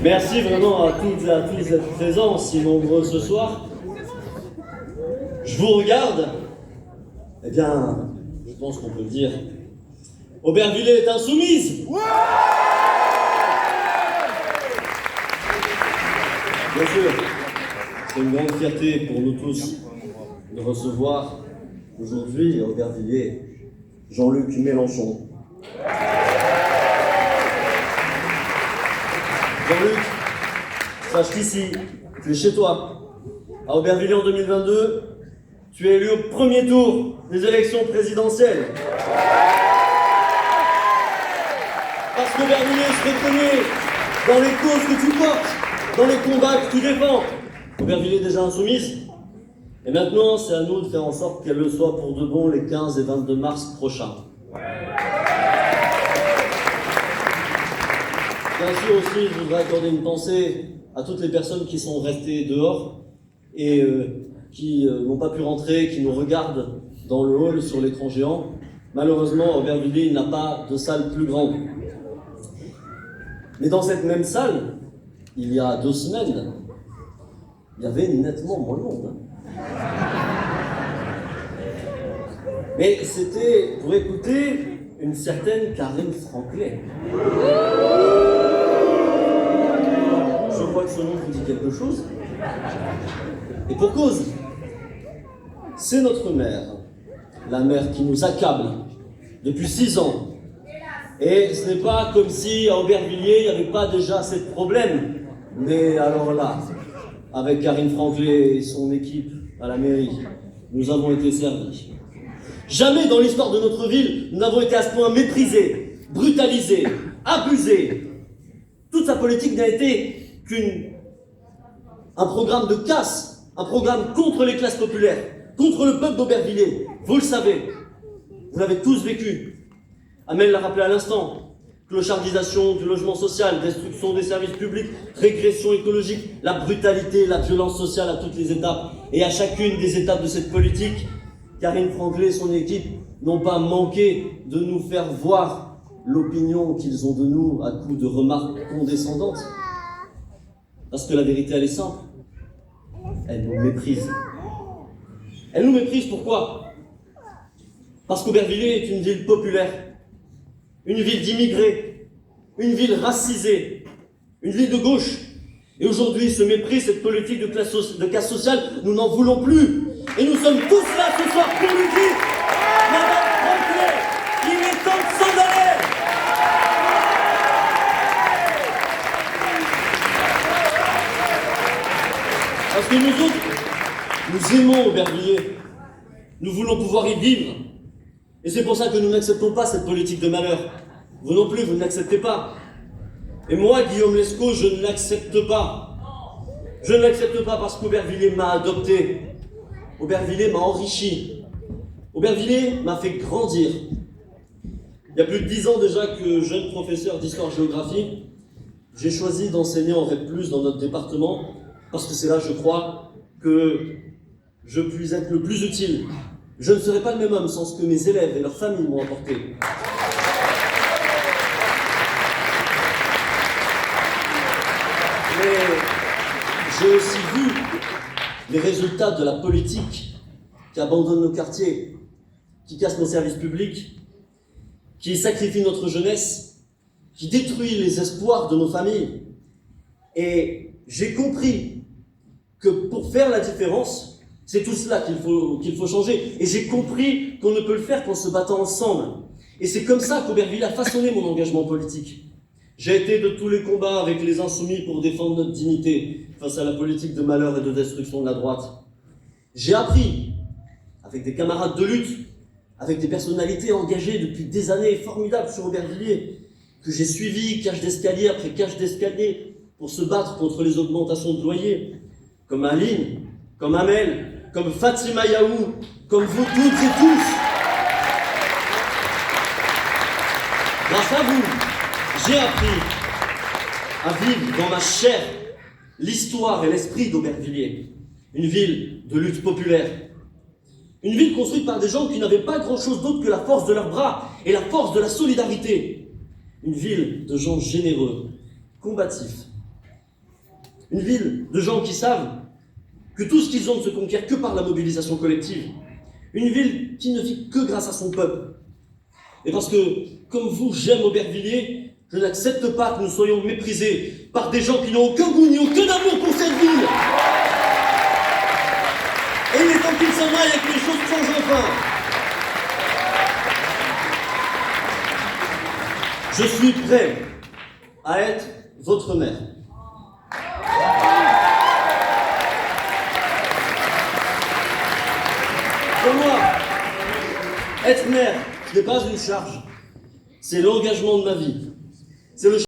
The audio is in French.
Merci vraiment à toutes et à tous d'être présents, si nombreux ce soir. Je vous regarde. Eh bien, je pense qu'on peut le dire. Aubervilliers est insoumise. Bien sûr, c'est une grande fierté pour nous tous de recevoir aujourd'hui à Aubervilliers Jean-Luc Mélenchon. Jean-Luc, sache qu'ici, tu es chez toi. À Aubervilliers en 2022, tu es élu au premier tour des élections présidentielles. Parce qu'Aubervilliers se reconnaît dans les causes que tu portes, dans les combats que tu défends. Aubervilliers est déjà insoumise. Et maintenant, c'est à nous de faire en sorte qu'elle le soit pour de bon les 15 et 22 mars prochains. Bien sûr aussi, je voudrais accorder une pensée à toutes les personnes qui sont restées dehors et qui n'ont pas pu rentrer, qui nous regardent dans le hall sur l'écran géant. Malheureusement, à Aubervilliers, il n'a pas de salle plus grande. Mais dans cette même salle, il y a 2 semaines, il y avait nettement moins de monde. Mais c'était pour écouter une certaine Karine Franklin. Je crois que ce nom vous dit quelque chose. Et pour cause, c'est notre mère, la mère qui nous accable depuis 6 ans. Et ce n'est pas comme si à Aubervilliers, il n'y avait pas déjà assez de problèmes. Mais alors là, avec Karine Franklin et son équipe à la mairie, nous avons été servis. Jamais dans l'histoire de notre ville, nous n'avons été à ce point méprisés, brutalisés, abusés. Toute sa politique n'a été qu'un programme de casse, un programme contre les classes populaires, contre le peuple d'Aubervilliers. Vous le savez, vous l'avez tous vécu. Amel l'a rappelé à l'instant. Clochardisation du logement social, destruction des services publics, régression écologique, la brutalité, la violence sociale à toutes les étapes. Et à chacune des étapes de cette politique, Karine Franklin et son équipe n'ont pas manqué de nous faire voir l'opinion qu'ils ont de nous à coups de remarques condescendantes. Parce que la vérité, elle est simple. Elle nous méprise. Elle nous méprise pourquoi ? Parce qu'Aubervilliers est une ville populaire, une ville d'immigrés, une ville racisée, une ville de gauche. Et aujourd'hui, ce mépris, cette politique de casse sociale, nous n'en voulons plus. Et nous sommes tous là ce soir pour lui dire, Madame Franklin, il est temps de s'en aller. Parce que nous autres, nous aimons Aubervilliers. Nous voulons pouvoir y vivre. Et c'est pour ça que nous n'acceptons pas cette politique de malheur. Vous non plus, vous ne l'acceptez pas. Et moi, Guillaume Lescaut, je ne l'accepte pas. Je ne l'accepte pas parce qu'Aubervilliers m'a adopté. Aubervilliers m'a enrichi. Aubervilliers m'a fait grandir. Il y a plus de 10 ans déjà que jeune professeur d'histoire-géographie, j'ai choisi d'enseigner en REP+, dans notre département, parce que c'est là, je crois, que je puis être le plus utile. Je ne serais pas le même homme sans ce que mes élèves et leurs familles m'ont apporté. Mais j'ai aussi vu les résultats de la politique qui abandonne nos quartiers, qui casse nos services publics, qui sacrifie notre jeunesse, qui détruit les espoirs de nos familles. Et j'ai compris que pour faire la différence, c'est tout cela qu'il faut changer. Et j'ai compris qu'on ne peut le faire qu'en se battant ensemble. Et c'est comme ça qu'Aubervilliers a façonné mon engagement politique. J'ai été de tous les combats avec les insoumis pour défendre notre dignité face à la politique de malheur et de destruction de la droite. J'ai appris, avec des camarades de lutte, avec des personnalités engagées depuis des années formidables sur Aubervilliers, que j'ai suivi cage d'escalier après cage d'escalier pour se battre contre les augmentations de loyers, comme Aline, comme Amel, comme Fatima Yaou, comme vous toutes et tous. Grâce à vous, j'ai appris à vivre dans ma chair l'histoire et l'esprit d'Aubervilliers. Une ville de lutte populaire. Une ville construite par des gens qui n'avaient pas grand-chose d'autre que la force de leurs bras et la force de la solidarité. Une ville de gens généreux combatifs. Une ville de gens qui savent que tout ce qu'ils ont ne se conquiert que par la mobilisation collective. Une ville qui ne vit que grâce à son peuple. Et parce que, comme vous, j'aime Aubervilliers, je n'accepte pas que nous soyons méprisés par des gens qui n'ont aucun goût ni aucun amour pour cette ville. Et il est temps qu'ils s'en aillent et que les choses changent enfin. Je suis prêt à être votre maire. Pour moi, être maire, ce n'est pas une charge, c'est l'engagement de ma vie. C'est le